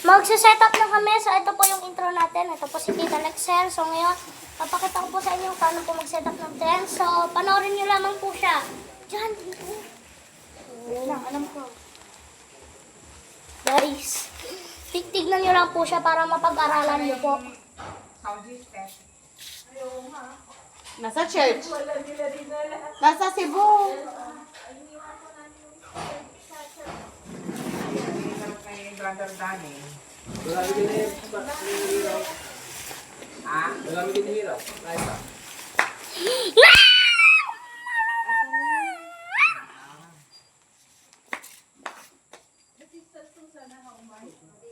Magsiset up na kami. So, ito po yung intro natin. Ito po si Tita Lexel. So, ngayon, papakita ko po sa inyo paano po mag-set up ng tent. So, panoorin nyo lamang po siya. Diyan, dito. Lang, alam ko. Guys, tignan nyo lang po siya para mapag-aralan nyo po. Nasa church. Nasa Cebu.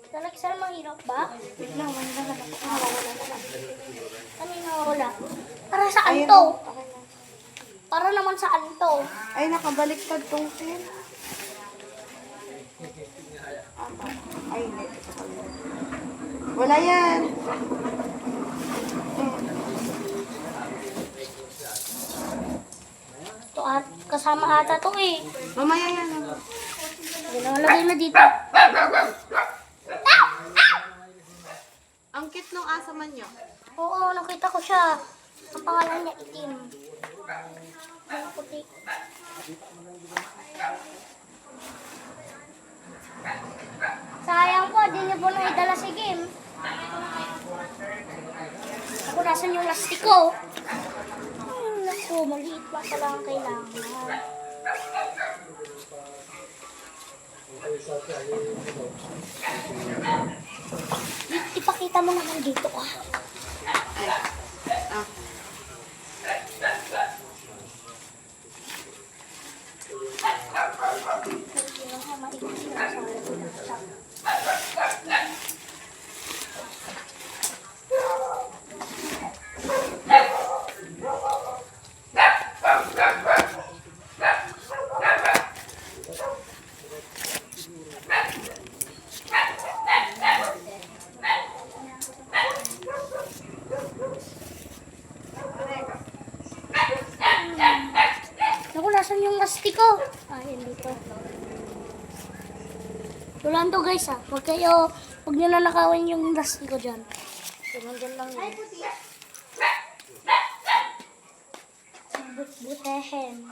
Tita Lexel, mahirap ba? Wait lang, wala na. Ano yung nawawala? Para saan to? Para naman saan to? Ay, nakabaliktad tong pen. Ay, hindi. Wala yan. To at kasama ata to eh. Mamaya yan. Ginalagay na dito. Ang cute nung asa man nyo. Oo, nakita ko siya. Ang pangalan niya itim. Ang puti. Sayang po, di niyo po naidala si Kim. Ako, nasan yung lastiko? Naku, maliit pa pala ang kailangan. Ipakita mo naman dito, ah. Ay. Ah. Naku, nasan yung lastiko? Ah, yun dito. Tulan to guys ah. Huwag nyo nanakawin yung lastiko dyan. So, nandyan lang yun. Butehin.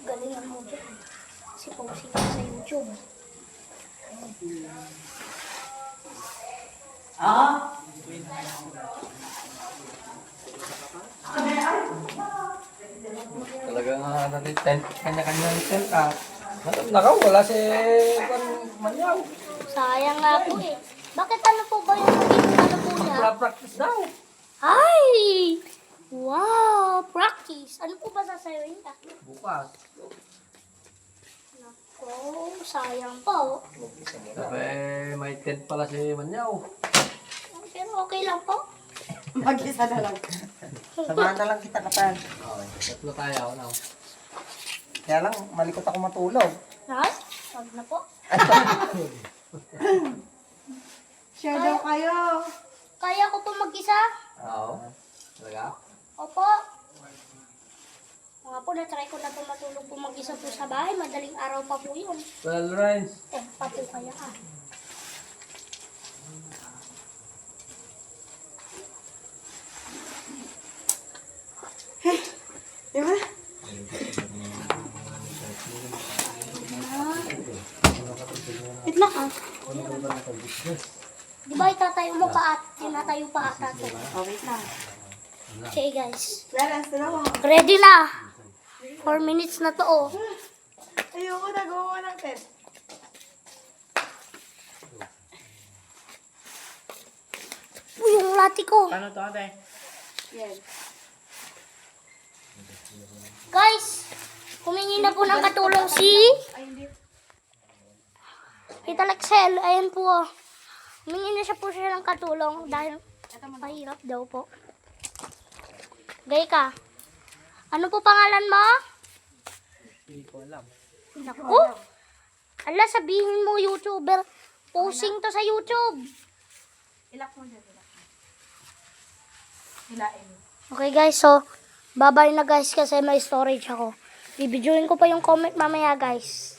Galingan mo dyan. Si Posy ka sa YouTube. Talagang natin tent, kanya-kanyang tent ah. Nakaw, wala si Manyaw. Sayang nga po eh. Bakit ano po ba yung naging ano po niya? Practice daw. Ay! Wow! Practice. Ano po ba sasayawin ka? Bukas. Nako, sayang po. Sabi, may tent pala si Manyaw. Pero okay lang po. Mag-isa na lang. Samahan na lang kita, kapan. Okay, tatlo tayo. No? Kaya lang, malikot ako matulog. Nay? Wag na po. Share daw kayo. Kaya ko po mag-isa? Oo. Talaga? Opo. Mga po, na-try ko na po matulog po mag-isa po sa bahay. Madaling araw pa po yun. Well, Lawrence. Pa po kaya ah. Di ba? Wait lang ah. Di ba itatayo mo pa at tinatayo pa ata to? Oh, wait lang. Okay guys. Clarence, na mo. Ready na. 4 minutes na to oh. Ayoko na, gawa ng tent. Uy, yung lati ko. Paano to, ate? Yan. Guys, humingi na po ng katulong si Ay, hindi. Tita Lexel. Ayan po oh. Humingi na siya po siya ng katulong dahil mahirap daw po. Gay ka. Ano po pangalan mo? Hindi ko alam. Naku. Ala, sabihin mo, YouTuber Posing to sa YouTube. Ilak mo dyan, ilak mo. Hilain mo. Okay guys, so babay na guys kasi may storage ako. Bibidyoin ko pa yung comment mamaya guys.